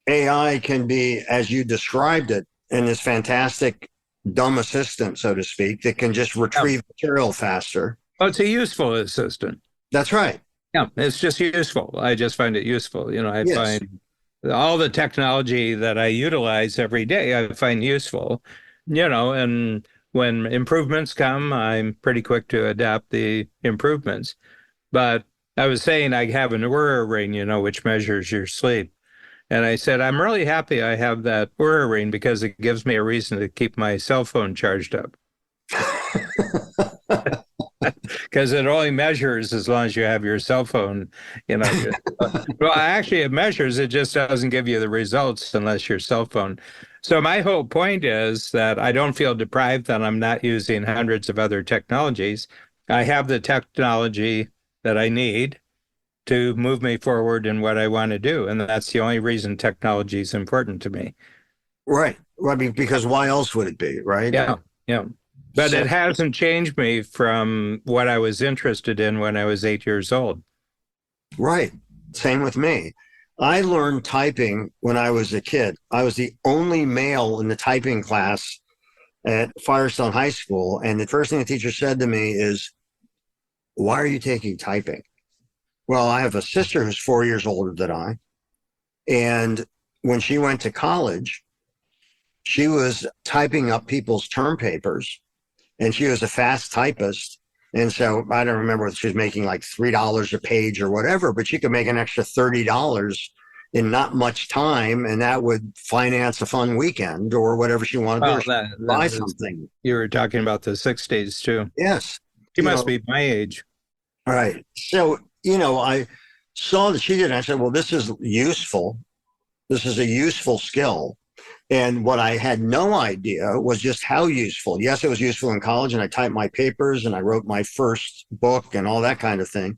S1: AI can be, as you described it, in this fantastic dumb assistant, so to speak, that can just
S2: Yeah.
S1: retrieve material faster.
S2: Oh, it's a useful assistant.
S1: That's right.
S2: Yeah, it's just useful. I just find it useful. I
S1: Yes.
S2: find all the technology that I utilize every day, I find useful, and when improvements come, I'm pretty quick to adapt the improvements. But I was saying I have an Oura ring, which measures your sleep. And I said, I'm really happy I have that Oura ring because it gives me a reason to keep my cell phone charged up. Because it only measures as long as you have your cell phone, well, actually, it measures, it just doesn't give you the results unless your cell phone. So my whole point is that I don't feel deprived that I'm not using hundreds of other technologies. I have the technology that I need to move me forward in what I want to do. And that's the only reason technology is important to me.
S1: Right. Well, I mean, because why else would it be, right?
S2: Yeah. Yeah. But
S1: So,
S2: it hasn't changed me from what I was interested in when I was 8 years old.
S1: right. Same with me. I learned typing when I was a kid. I was the only male in the typing class at Firestone High School. And the first thing the teacher said to me is, why are you taking typing? Well, I have a sister who's 4 years older than I. And when she went to college, she was typing up people's term papers and she was a fast typist. And so I don't remember if she was making like $3 a page or whatever, but she could make an extra $30 in not much time. And that would finance a fun weekend or whatever she wanted to do. Or
S2: Well,
S1: she could buy something.
S2: you were talking about the 60s too.
S1: Yes.
S2: She
S1: You
S2: must
S1: know,
S2: be my age.
S1: right. So, I saw that she did. And I said, well, this is useful. This is a useful skill. And what I had no idea was just how useful. Yes, it was useful in college, and I typed my papers and I wrote my first book and all that kind of thing.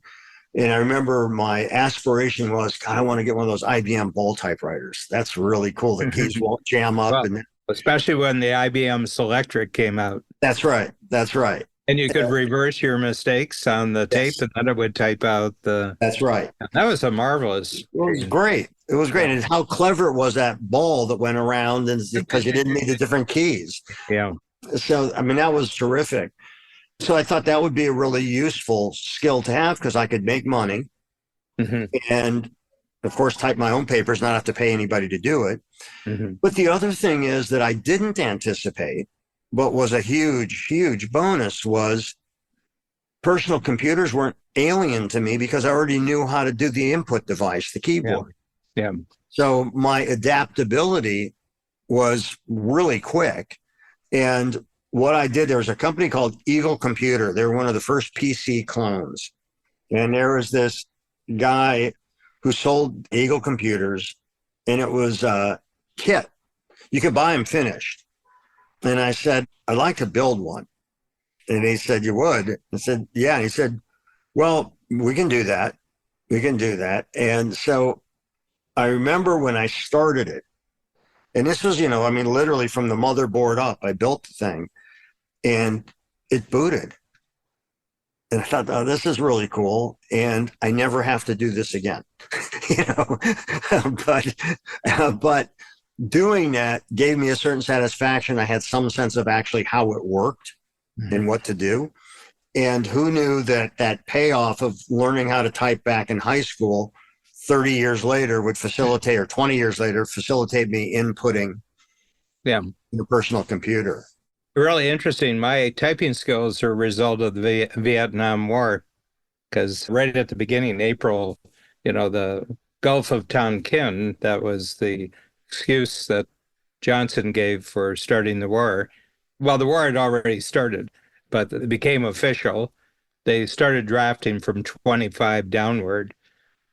S1: And I remember my aspiration was, God, I want to get one of those IBM Bowl typewriters. That's really cool. The keys won't jam up.
S2: Well,
S1: And
S2: especially when the IBM Selectric came out.
S1: that's right. That's right.
S2: And you could reverse your mistakes on the tape,
S1: Yes,
S2: and then it would type out the.
S1: that's right.
S2: That was a marvelous.
S1: It was great. It was great. And how clever it was, that ball that went around, and because you didn't need the different keys.
S2: Yeah.
S1: So, I mean, that was terrific. So I thought that would be a really useful skill to have because I could make money
S2: Hmm.
S1: and, of course, type my own papers, not have to pay anybody to do it.
S2: Hmm.
S1: But the other thing is that I didn't anticipate, but was a huge, huge bonus, was personal computers weren't alien to me because I already knew how to do the input device, the keyboard.
S2: Yeah.
S1: So my adaptability was really quick. And what I did, there was a company called Eagle Computer. They were one of the first PC clones. And there was this guy who sold Eagle computers, and it was a kit. You could buy them finished. And I said, I'd like to build one. And he said, you would? I said, yeah. And he said, well, we can do that. We can do that. And so I remember when I started it, and this was, I mean, literally from the motherboard up, I built the thing and it booted. And I thought, oh, this is really cool. And I never have to do this again, you know, but, but doing that gave me a certain satisfaction. I had some sense of actually how it worked and what to do. And who knew that that payoff of learning how to type back in high school 30 years later would facilitate, or 20 years later, facilitate me inputting in a personal computer.
S2: Really interesting. My typing skills are a result of the Vietnam War, because right at the beginning, April, the Gulf of Tonkin, that was the excuse that Johnson gave for starting the war. Well, the war had already started, but it became official. They started drafting from 25 downward,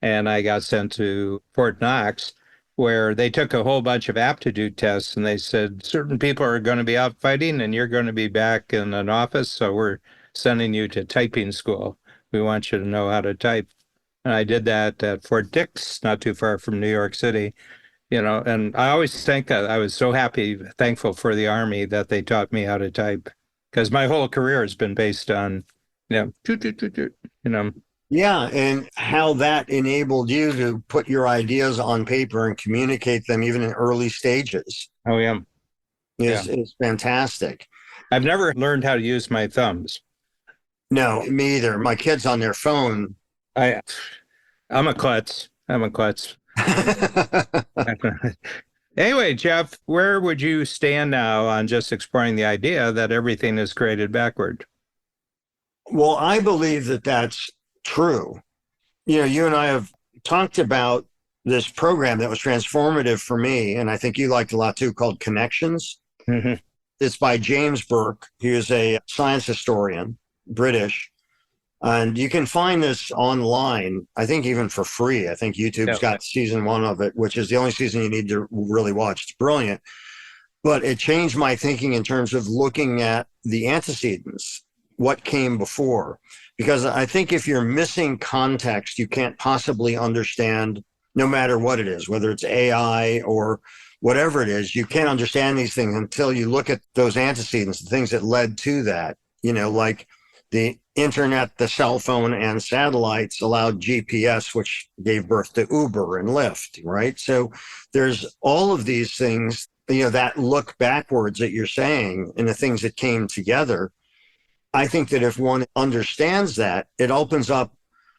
S2: and I got sent to Fort Knox, where they took a whole bunch of aptitude tests, and they said certain people are going to be out fighting and you're going to be back in an office, so we're sending you to typing school. We want you to know how to type. And I did that at Fort Dix, not too far from New York City. And I always think that I was so thankful for the Army that they taught me how to type because my whole career has been based on, toot, toot, toot, toot, you know.
S1: Yeah, and how that enabled you to put your ideas on paper and communicate them even in early stages
S2: Oh, yeah. Yeah.
S1: is fantastic.
S2: I've never learned how to use my thumbs.
S1: No, me either. My kids on their phone.
S2: I, I'm a klutz. I'm a klutz. Anyway, Jeff, where would you stand now on just exploring the idea that everything is created backward?
S1: Well, I believe that that's true. You and I have talked about this program that was transformative for me, and I think you liked a lot too, called Connections.
S2: Mm-hmm.
S1: It's by James Burke. He is a science historian, British. And you can find this online, I think even for free. I think YouTube's got season 1 of it, which is the only season you need to really watch. It's brilliant. But it changed my thinking in terms of looking at the antecedents, what came before. Because I think if you're missing context, you can't possibly understand, no matter what it is, whether it's AI or whatever it is, you can't understand these things until you look at those antecedents, the things that led to that, like the internet, the cell phone, and satellites allowed GPS, which gave birth to Uber and Lyft, right? So there's all of these things, that look backwards that you're saying and the things that came together. I think that if one understands that, it opens up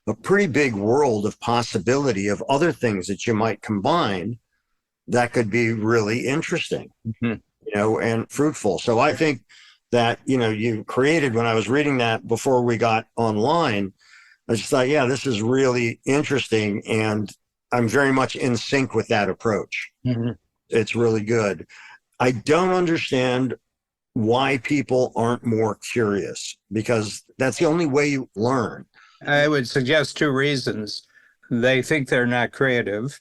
S1: a pretty big world of possibility of other things that you might combine that could be really interesting, and fruitful. So I think that, you created, when I was reading that before we got online, I just thought, yeah, this is really interesting. And I'm very much in sync with that approach.
S2: Mm-hmm.
S1: It's really good. I don't understand why people aren't more curious, because that's the only way you learn.
S2: I would suggest 2 reasons. They think they're not creative,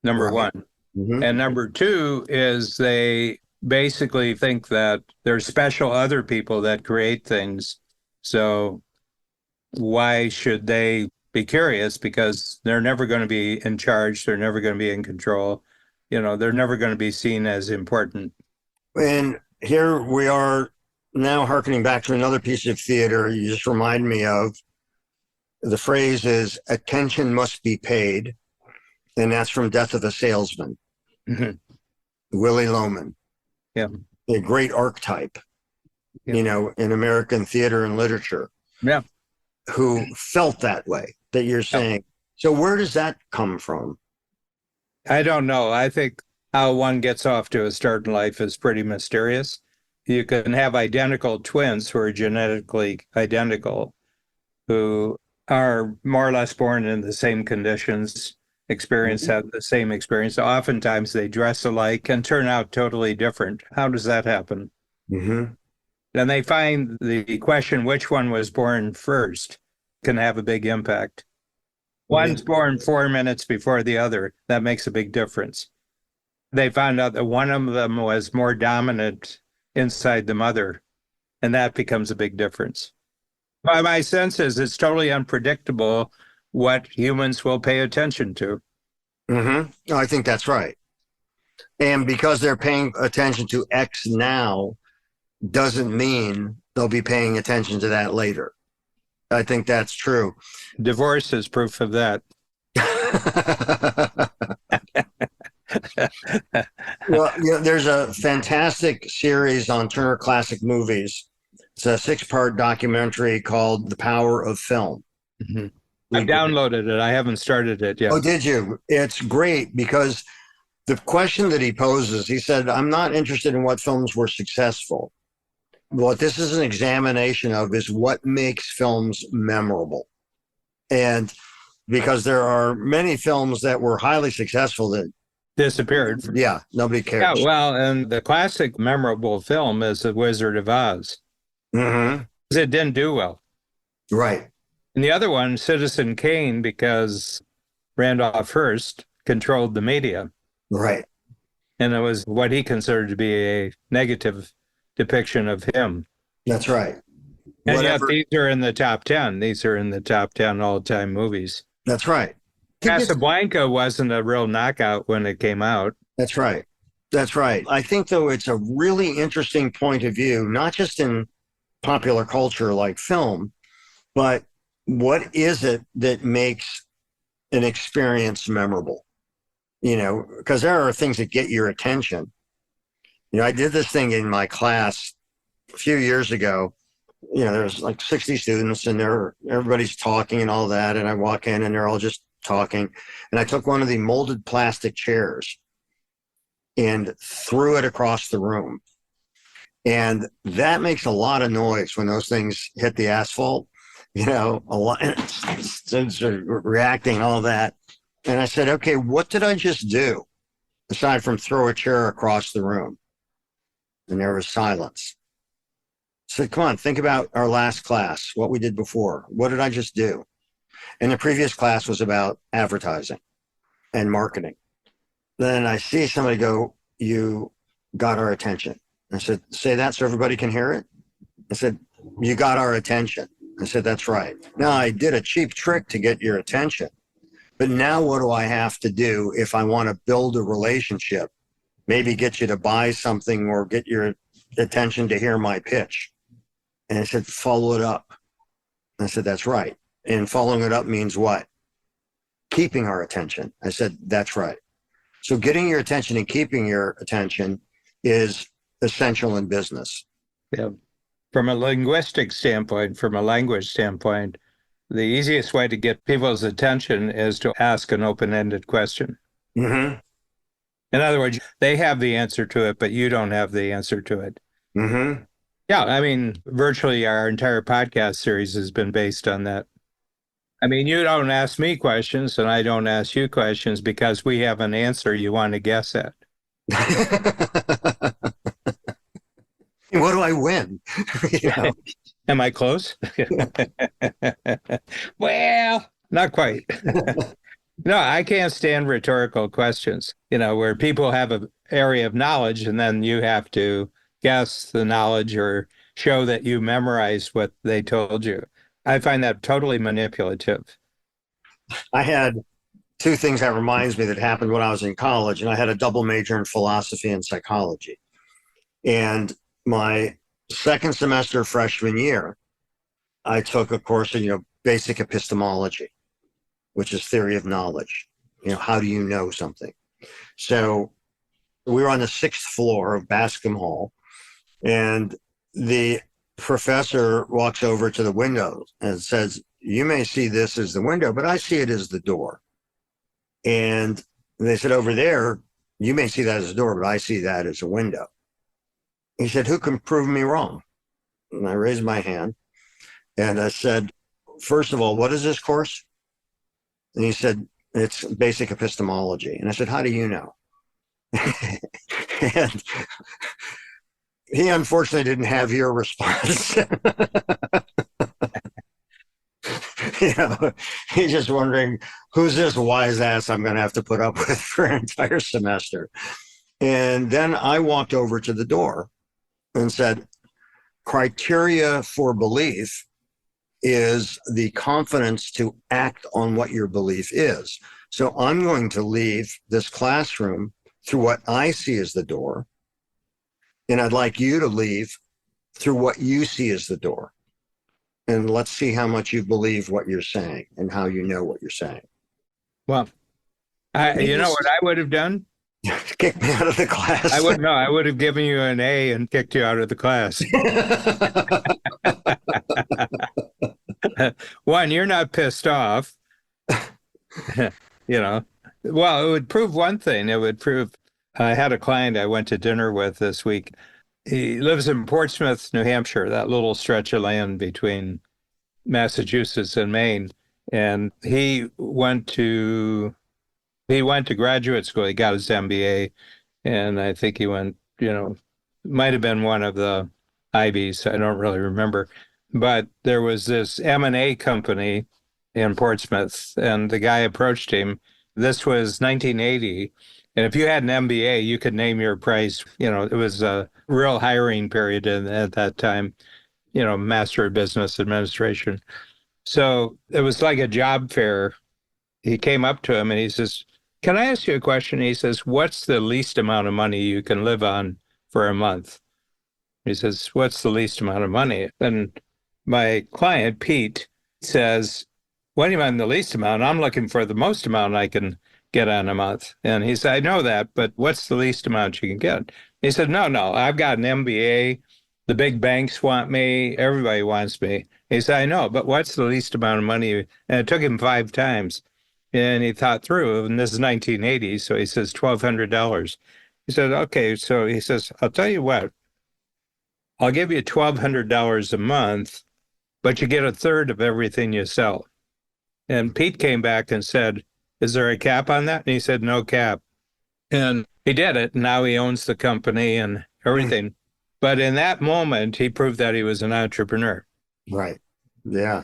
S2: number one. Mm-hmm. And number 2 is they basically think that there's special other people that create things. So why should they be curious? Because they're never going to be in charge. They're never going to be in control. They're never going to be seen as important.
S1: And here we are now hearkening back to another piece of theater you just remind me of. The phrase is attention must be paid. And that's from Death of a Salesman. Mm-hmm. Willie Loman.
S2: Yeah.
S1: A great archetype, in American theater and literature.
S2: Yeah.
S1: Who felt that way that you're saying. So where does that come from?
S2: I don't know. I think how one gets off to a start in life is pretty mysterious. You can have identical twins who are genetically identical, who are more or less born in the same conditions, have the same experience. Oftentimes they dress alike and turn out totally different. How does that happen?
S1: Mm-hmm.
S2: Then they find the question, which one was born first, can have a big impact. One's born 4 minutes before the other. That makes a big difference. They found out that one of them was more dominant inside the mother, and that becomes a big difference. My sense is it's totally unpredictable what humans will pay attention to.
S1: Mm-hmm. I think that's right. And because they're paying attention to X now, doesn't mean they'll be paying attention to that later. I think that's true.
S2: Divorce is proof of that.
S1: Well, there's a fantastic series on Turner Classic Movies. It's a 6-part documentary called The Power of Film.
S2: Mm-hmm. I downloaded it. I haven't started it yet.
S1: Oh, did you? It's great because the question that he poses, he said, I'm not interested in what films were successful. What this is an examination of is what makes films memorable. And because there are many films that were highly successful that
S2: disappeared.
S1: Yeah, nobody cares.
S2: Yeah, well, and the classic memorable film is The Wizard of Oz.
S1: Mm-hmm.
S2: It didn't do well.
S1: Right.
S2: And the other one, Citizen Kane, because Randolph Hearst controlled the media.
S1: Right.
S2: And it was what he considered to be a negative depiction of him.
S1: That's right.
S2: And yet these are in the top 10. These are in the top 10 all-time movies.
S1: That's right.
S2: Casablanca wasn't a real knockout when it came out.
S1: That's right. That's right. I think, though, it's a really interesting point of view, not just in popular culture like film, but what is it that makes an experience memorable? Because there are things that get your attention. I did this thing in my class a few years ago. There's like 60 students and everybody's talking and all that. And I walk in and they're all just talking. And I took one of the molded plastic chairs and threw it across the room. And that makes a lot of noise when those things hit the asphalt, a lot, students are reacting, all that. And I said, okay, what did I just do aside from throw a chair across the room? And there was silence. I said, come on, think about our last class, what we did before. What did I just do? And the previous class was about advertising and marketing. Then I see somebody go, you got our attention. I said, say that so everybody can hear it. I said, you got our attention. I said, that's right. Now I did a cheap trick to get your attention. But now what do I have to do if I want to build a relationship, maybe get you to buy something or get your attention to hear my pitch? And I said, follow it up. I said, that's right. And following it up means what? Keeping our attention. I said, that's right. So getting your attention and keeping your attention is essential in business.
S2: Yeah. From a linguistic standpoint, from a language standpoint, the easiest way to get people's attention is to ask an open-ended question.
S1: Mm-hmm.
S2: In other words, they have the answer to it, but you don't have the answer to it.
S1: Mm-hmm.
S2: Yeah, I mean, virtually our entire podcast series has been based on that. I mean, you don't ask me questions and I don't ask you questions because we have an answer you want to guess at.
S1: What do I win?
S2: Am I close? Well, not quite. No, I can't stand rhetorical questions, where people have an area of knowledge and then you have to guess the knowledge or show that you memorized what they told you. I find that totally manipulative.
S1: I had two things that reminds me that happened when I was in college, and I had a double major in philosophy and psychology. And my second semester freshman year, I took a course in, basic epistemology, which is theory of knowledge. How do you know something? So we were on the 6th floor of Bascom Hall, and the professor walks over to the window and says, you may see this as the window, but I see it as the door. And they said, over there, you may see that as a door, but I see that as a window. He said, who can prove me wrong? And I raised my hand and I said, first of all, what is this course? And he said, it's basic epistemology. And I said, how do you know? And he unfortunately didn't have your response. He's just wondering, who's this wise ass I'm going to have to put up with for an entire semester? And then I walked over to the door and said, criteria for belief is the confidence to act on what your belief is. So I'm going to leave this classroom through what I see as the door, and I'd like you to leave through what you see as the door. And let's see how much you believe what you're saying and how you know what you're saying.
S2: Well, you know what I would have done?
S1: Kick me out of the class.
S2: I would have given you an A and kicked you out of the class. One, you're not pissed off. Well, it would prove one thing. It would prove I had a client I went to dinner with this week. He lives in Portsmouth, New Hampshire, that little stretch of land between Massachusetts and Maine. And he went to graduate school. He got his MBA, and I think he went, might have been one of the Ivies. I don't really remember. But there was this M&A company in Portsmouth, and the guy approached him. This was 1980. And if you had an MBA, you could name your price. It was a real hiring period at that time, Master of Business Administration. So it was like a job fair. He came up to him and he says, Can I ask you a question? He says, what's the least amount of money you can live on for a month? He says, what's the least amount of money? And my client, Pete, says, what do you mean the least amount? I'm looking for the most amount I can get on a month. And he said, I know that, but what's the least amount you can get? He said, no, I've got an MBA. The big banks want me. Everybody wants me. He said, I know, but what's the least amount of money? And it took him 5 times. And he thought through, and this is 1980, so he says $1,200. He said, okay, so he says, I'll tell you what, I'll give you $1,200 a month, but you get a third of everything you sell. And Pete came back and said, is there a cap on that? And he said, no cap. And he did it. Now he owns the company and everything. But in that moment, he proved that he was an entrepreneur.
S1: Right. Yeah.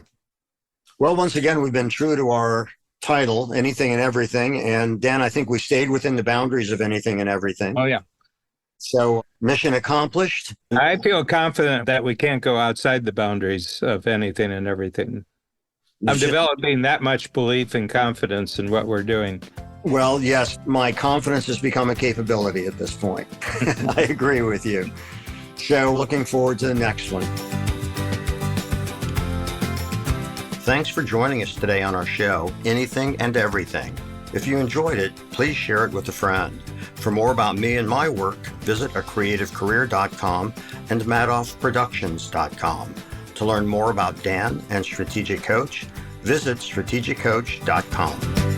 S1: Well, once again, we've been true to our title, Anything and Everything. And Dan, I think we stayed within the boundaries of anything and everything.
S2: Oh, yeah.
S1: So mission accomplished.
S2: I feel confident that we can't go outside the boundaries of anything and everything. I'm developing that much belief and confidence in what we're doing.
S1: Well, yes, my confidence has become a capability at this point. I agree with you. So looking forward to the next one. Thanks for joining us today on our show, Anything and Everything. If you enjoyed it, please share it with a friend. For more about me and my work, visit acreativecareer.com and madoffproductions.com. To learn more about Dan and Strategic Coach, visit strategiccoach.com.